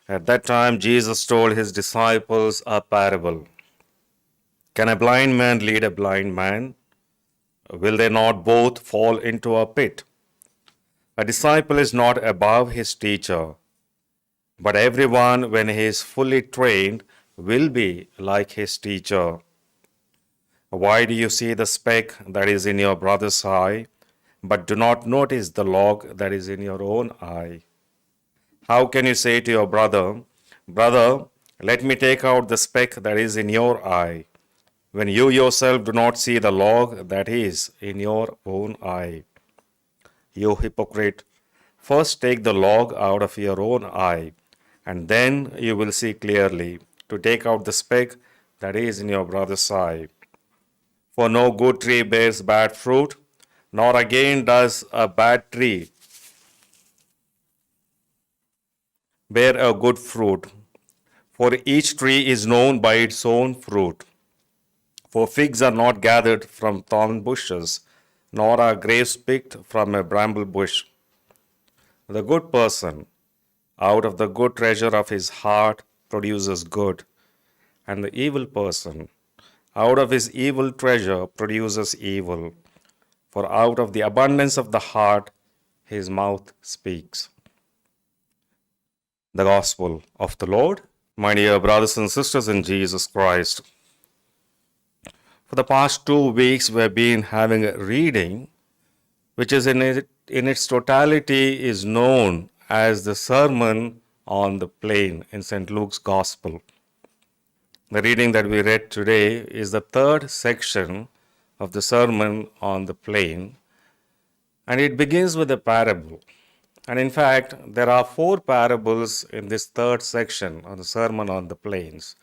At that time, Jesus told his disciples a parable. Can a blind man lead a blind man? Will they not both fall into a pit? A disciple is not above his teacher, but everyone, when he is fully trained, will be like his teacher. Why do you see the speck that is in your brother's eye, but do not notice the log that is in your own eye? How can you say to your brother, Brother, let me take out the speck that is in your eye, when you yourself do not see the log that is in your own eye? You hypocrite, first take the log out of your own eye, and then you will see clearly to take out the speck that is in your brother's eye. For no good tree bears bad fruit, nor again does a bad tree bear a good fruit. For each tree is known by its own fruit. For figs are not gathered from thorn bushes, nor are grapes picked from a bramble bush. The good person, out of the good treasure of his heart, produces good, and the evil person, out of his evil treasure, produces evil. For out of the abundance of the heart, his mouth speaks. The Gospel of the Lord. My dear brothers and sisters in Jesus Christ, for the past 2 weeks we have been having a reading which is in its totality is known as the Sermon on the Plain in St. Luke's Gospel. The reading that we read today is the third section of the Sermon on the Plain, and it begins with a parable. And in fact, there are 4 parables in this third section of the Sermon on the Plains,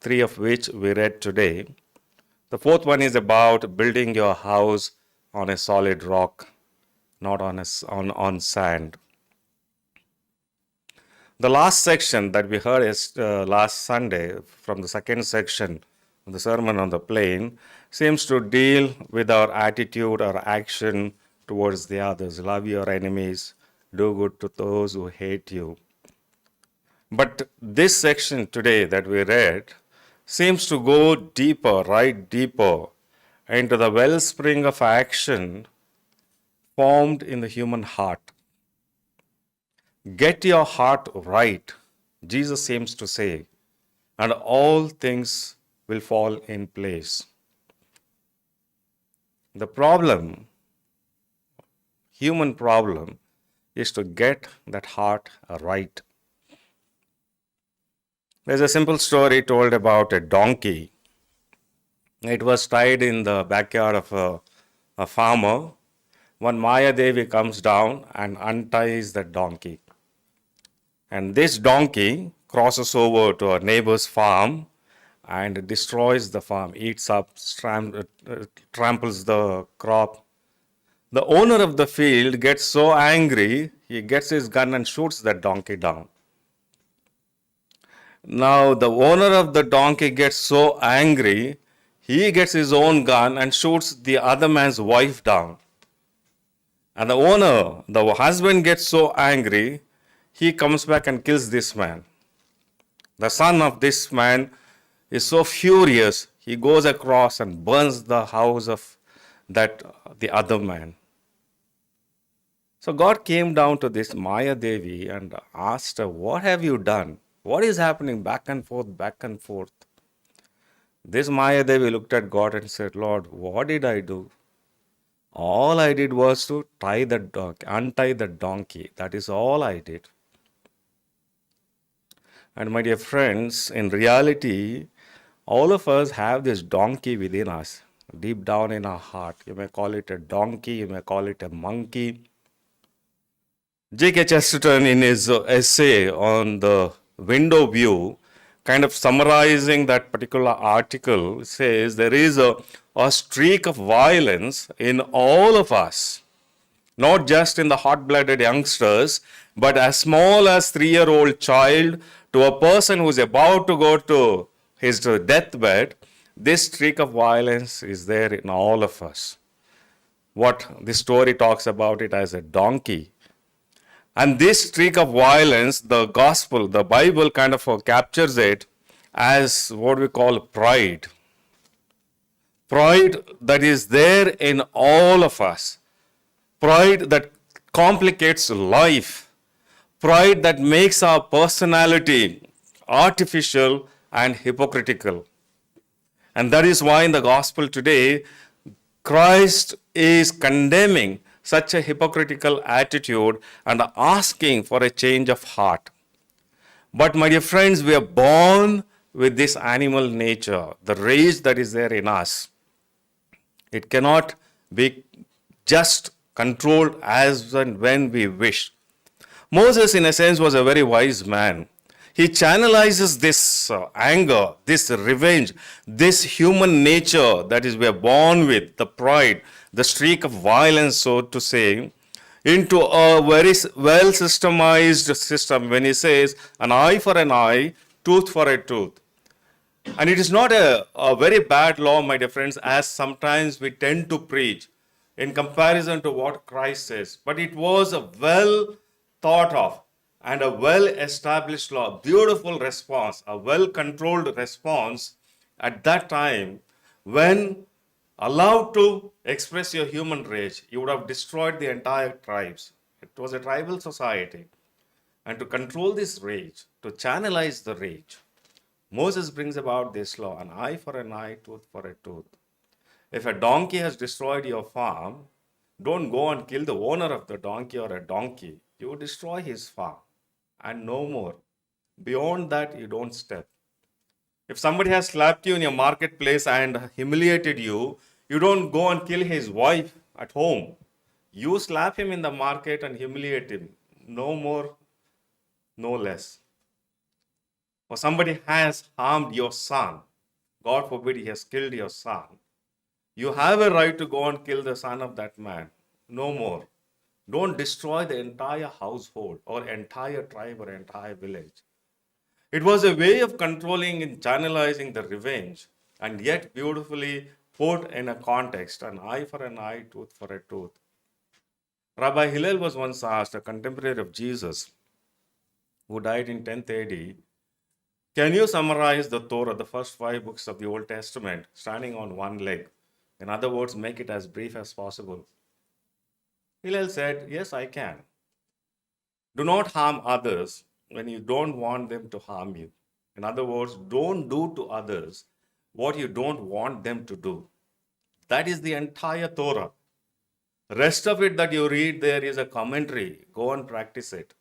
3 of which we read today. The 4th one is about building your house on a solid rock, not on sand. The last section that we heard is last Sunday from the second section of the Sermon on the Plain seems to deal with our attitude or action towards the others. Love your enemies, do good to those who hate you. But this section today that we read seems to go deeper, right deeper, into the wellspring of action formed in the human heart. Get your heart right, Jesus seems to say, and all things will fall in place. The problem, human problem, is to get that heart right. There's a simple story told about a donkey. It was tied in the backyard of a farmer. One Maya Devi comes down and unties the donkey. And this donkey crosses over to a neighbor's farm and destroys the farm, eats up, tramples the crop. The owner of the field gets so angry, he gets his gun and shoots that donkey down. Now, the owner of the donkey gets so angry, he gets his own gun and shoots the other man's wife down. And the husband gets so angry, he comes back and kills this man. The son of this man is so furious, he goes across and burns the house of the other man. So God came down to this Maya Devi and asked her, what have you done? What is happening back and forth, back and forth? This Maya Devi looked at God and said, Lord, what did I do? All I did was to untie the donkey. That is all I did. And my dear friends, in reality, all of us have this donkey within us, deep down in our heart. You may call it a donkey, you may call it a monkey. G.K. Chesterton, in his essay on the window view, kind of summarizing that particular article, says there is a streak of violence in all of us, not just in the hot-blooded youngsters, but as small as 3-year-old child to a person who is about to go to his deathbed. This streak of violence is there in all of us. What this story talks about it as a donkey. And this streak of violence, the gospel, the Bible kind of captures it as what we call pride. Pride that is there in all of us. Pride that complicates life. Pride that makes our personality artificial and hypocritical. And that is why in the gospel today, Christ is condemning such a hypocritical attitude and asking for a change of heart. But my dear friends, we are born with this animal nature, the rage that is there in us. It cannot be just controlled as and when we wish. Moses, in a sense, was a very wise man. He channelizes this anger, this revenge, this human nature that is we are born with, the pride, the streak of violence, so to say, into a very well systemized system when he says, an eye for an eye, tooth for a tooth. And it is not a very bad law, my dear friends, as sometimes we tend to preach in comparison to what Christ says. But it was a well thought of and a well established law, beautiful response, a well controlled response at that time when allowed to express your human rage, you would have destroyed the entire tribes. It was a tribal society. And to control this rage, to channelize the rage, Moses brings about this law, an eye for an eye, tooth for a tooth. If a donkey has destroyed your farm, don't go and kill the owner of the donkey or a donkey. You destroy his farm and no more. Beyond that, you don't step. If somebody has slapped you in your marketplace and humiliated you, you don't go and kill his wife at home. You slap him in the market and humiliate him. No more, no less. Or somebody has harmed your son. God forbid he has killed your son. You have a right to go and kill the son of that man. No more. Don't destroy the entire household or entire tribe or entire village. It was a way of controlling and channelizing the revenge, and yet beautifully put in a context, an eye for an eye, tooth for a tooth. Rabbi Hillel was once asked, a contemporary of Jesus, who died in 10th AD, can you summarize the Torah, the first 5 books of the Old Testament, standing on one leg? In other words, make it as brief as possible. Hillel said, yes, I can. Do not harm others when you don't want them to harm you. In other words, don't do to others what you don't want them to do. That is the entire Torah. Rest of it that you read there is a commentary. Go and practice it.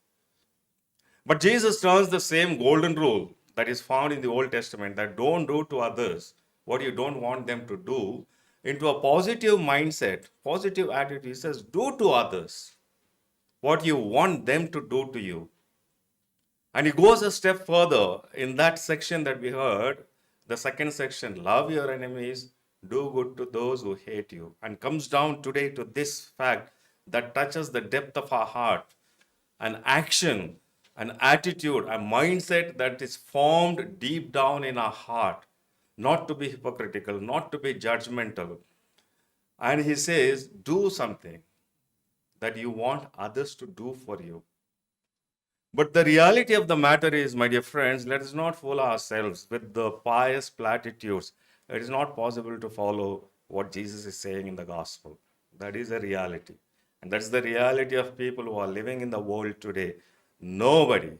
But Jesus turns the same golden rule that is found in the Old Testament, that don't do to others what you don't want them to do, into a positive mindset, positive attitude. He says, do to others what you want them to do to you. And he goes a step further in that section that we heard, the second section, love your enemies, do good to those who hate you, and comes down today to this fact that touches the depth of our heart, an action, an attitude, a mindset that is formed deep down in our heart, not to be hypocritical, not to be judgmental. And he says, do something that you want others to do for you. But the reality of the matter is, my dear friends, let us not fool ourselves with the pious platitudes. It is not possible to follow what Jesus is saying in the gospel. That is a reality. And that's the reality of people who are living in the world today. Nobody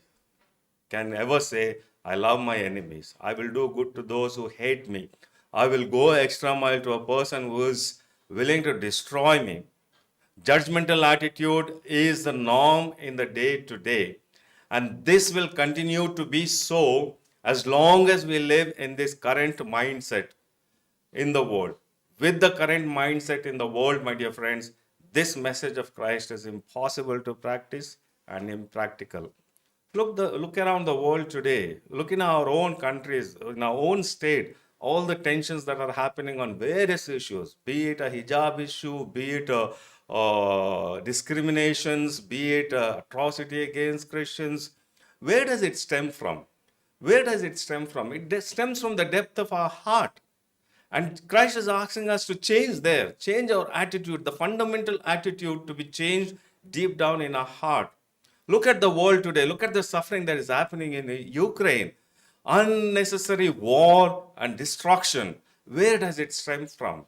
can ever say, I love my enemies. I will do good to those who hate me. I will go extra mile to a person who is willing to destroy me. Judgmental attitude is the norm in the day to day. And this will continue to be so as long as we live in this current mindset in the world. With the current mindset in the world, my dear friends, this message of Christ is impossible to practice and impractical. Look around the world today. Look in our own countries, in our own state, all the tensions that are happening on various issues, be it a hijab issue, be it discriminations, be it atrocity against Christians. Where does it stem from? Where does it stem from? It stems from the depth of our heart. And Christ is asking us to change there, change our attitude, the fundamental attitude to be changed deep down in our heart. Look at the world today. Look at the suffering that is happening in Ukraine. Unnecessary war and destruction. Where does it stem from?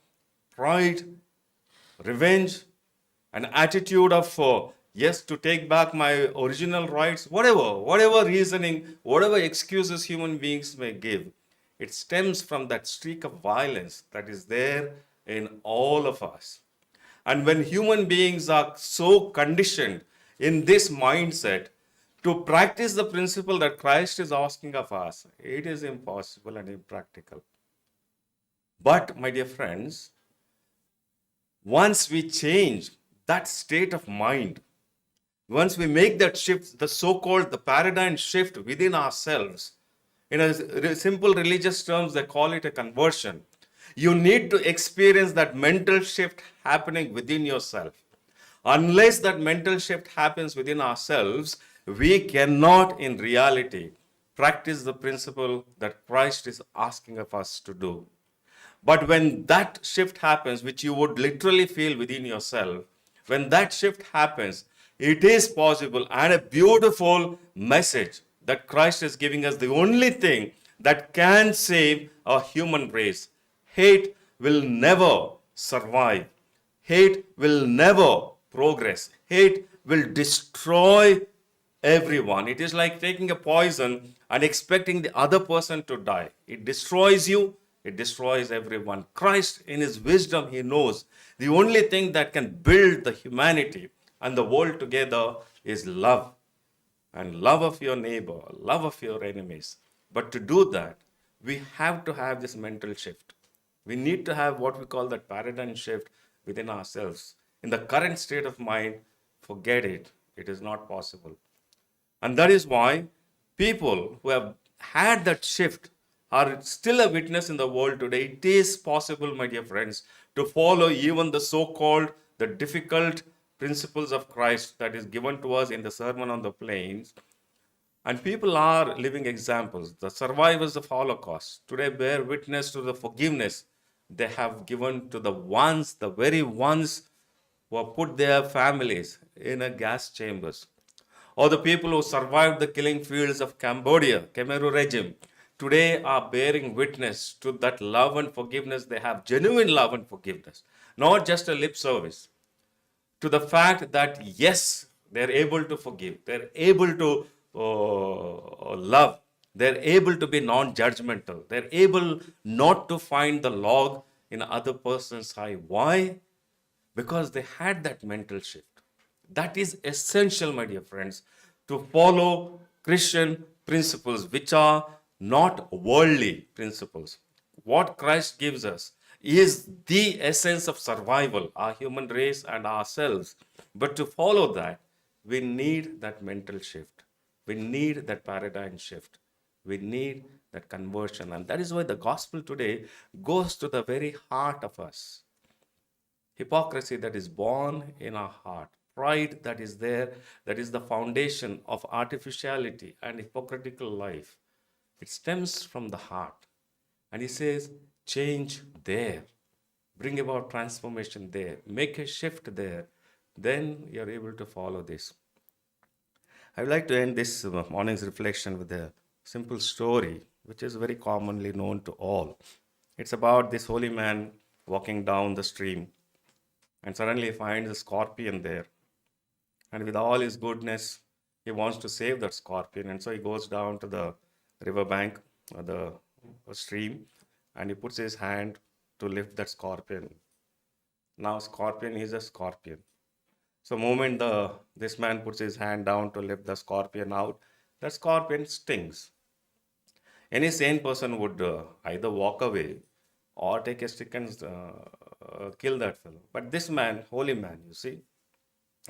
Pride, revenge, an attitude of yes, to take back my original rights, whatever reasoning, whatever excuses human beings may give, it stems from that streak of violence that is there in all of us. And when human beings are so conditioned in this mindset to practice the principle that Christ is asking of us, it is impossible and impractical. But my dear friends, once we change that state of mind, once we make that shift, the so-called the paradigm shift within ourselves, in a simple religious terms, they call it a conversion. You need to experience that mental shift happening within yourself. Unless that mental shift happens within ourselves, we cannot in reality practice the principle that Christ is asking of us to do. But when that shift happens, which you would literally feel within yourself, when that shift happens, it is possible and a beautiful message that Christ is giving us, the only thing that can save a human race. Hate will never survive. Hate will never progress. Hate will destroy everyone. It is like taking a poison and expecting the other person to die. It destroys you, it destroys everyone. Christ, in his wisdom, he knows the only thing that can build the humanity and the world together is love. And love of your neighbor, love of your enemies. But to do that, we have to have this mental shift. We need to have what we call that paradigm shift within ourselves. In the current state of mind, forget it. It is not possible. And that is why people who have had that shift are still a witness in the world today. It is possible, my dear friends, to follow even the so-called, the difficult principles of Christ that is given to us in the Sermon on the Plains. And people are living examples. The survivors of Holocaust today bear witness to the forgiveness they have given to the ones, the very ones who have put their families in a gas chambers, or the people who survived the killing fields of Cambodia, Khmer regime, today are bearing witness to that love and forgiveness. They have genuine love and forgiveness, not just a lip service, to the fact that yes, they're able to forgive, they're able to love, they're able to be non-judgmental, they're able not to find the log in other person's eye. Why? Because they had that mental shift. That is essential, my dear friends, to follow Christian principles, which are not worldly principles. What Christ gives us is the essence of survival, our human race and ourselves. But to follow that, we need that mental shift. We need that paradigm shift. We need that conversion. And that is why the gospel today goes to the very heart of us. Hypocrisy that is born in our heart, pride that is there, that is the foundation of artificiality and hypocritical life. It stems from the heart. And he says, change there, bring about transformation there, make a shift there. Then you're able to follow this. I would like to end this morning's reflection with a simple story, which is very commonly known to all. It's about this holy man walking down the stream, and suddenly he finds a scorpion there. And with all his goodness, he wants to save that scorpion. And so he goes down to the riverbank, or the stream, and he puts his hand to lift that scorpion. Now, scorpion is a scorpion. So, moment this man puts his hand down to lift the scorpion out, that scorpion stings. Any sane person would either walk away or take a stick and kill that fellow. But this man, holy man, you see,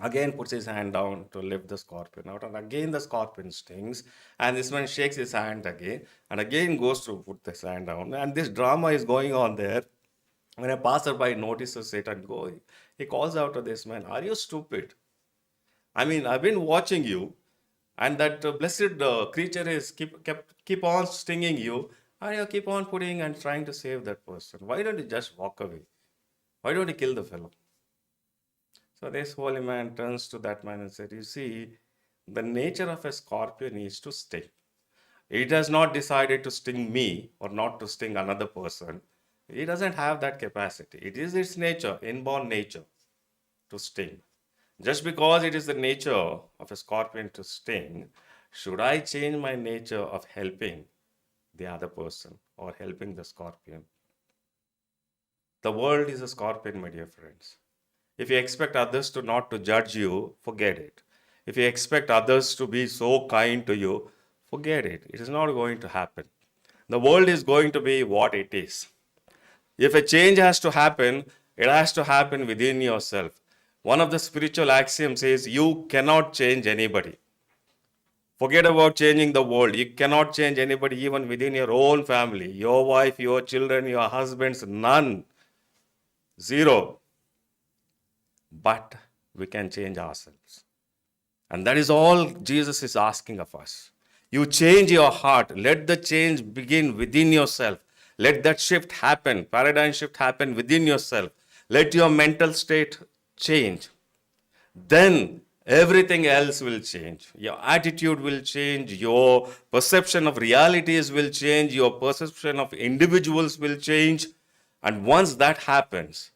again puts his hand down to lift the scorpion out, and again the scorpion stings, and this man shakes his hand again, and again goes to put his hand down, and this drama is going on there. When a passerby notices it and he calls out to this man, "Are you stupid? I mean, I've been watching you, and that blessed creature is keep on stinging you, and you keep on putting and trying to save that person. Why don't you just walk away? Why don't you kill the fellow?" So this holy man turns to that man and said, "You see, The nature of a scorpion is to sting. It has not decided to sting me or not to sting another person. It doesn't have that capacity. It is its nature, inborn nature, to sting. Just because it is the nature of a scorpion to sting, should I change my nature of helping the other person or helping the scorpion? The world is a scorpion, my dear friends. If you expect others to not to judge you, forget it. If you expect others to be so kind to you, forget it. It is not going to happen. The world is going to be what it is. If a change has to happen, it has to happen within yourself. One of the spiritual axioms is you cannot change anybody. Forget about changing the world. You cannot change anybody, even within your own family, your wife, your children, your husbands, none. Zero. But we can change ourselves. And that is all Jesus is asking of us. You change your heart. Let the change begin within yourself. Let that shift happen, paradigm shift happen within yourself. Let your mental state change. Then everything else will change. Your attitude will change. Your perception of realities will change. Your perception of individuals will change. And once that happens,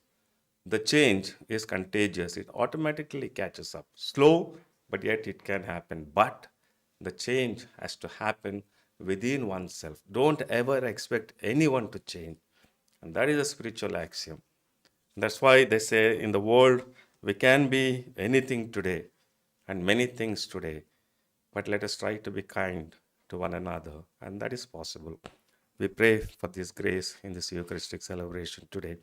the change is contagious. It automatically catches up. Slow, but yet it can happen. But the change has to happen within oneself. Don't ever expect anyone to change. And that is a spiritual axiom. That's why they say in the world, we can be anything today and many things today. But let us try to be kind to one another. And that is possible. We pray for this grace in this Eucharistic celebration today.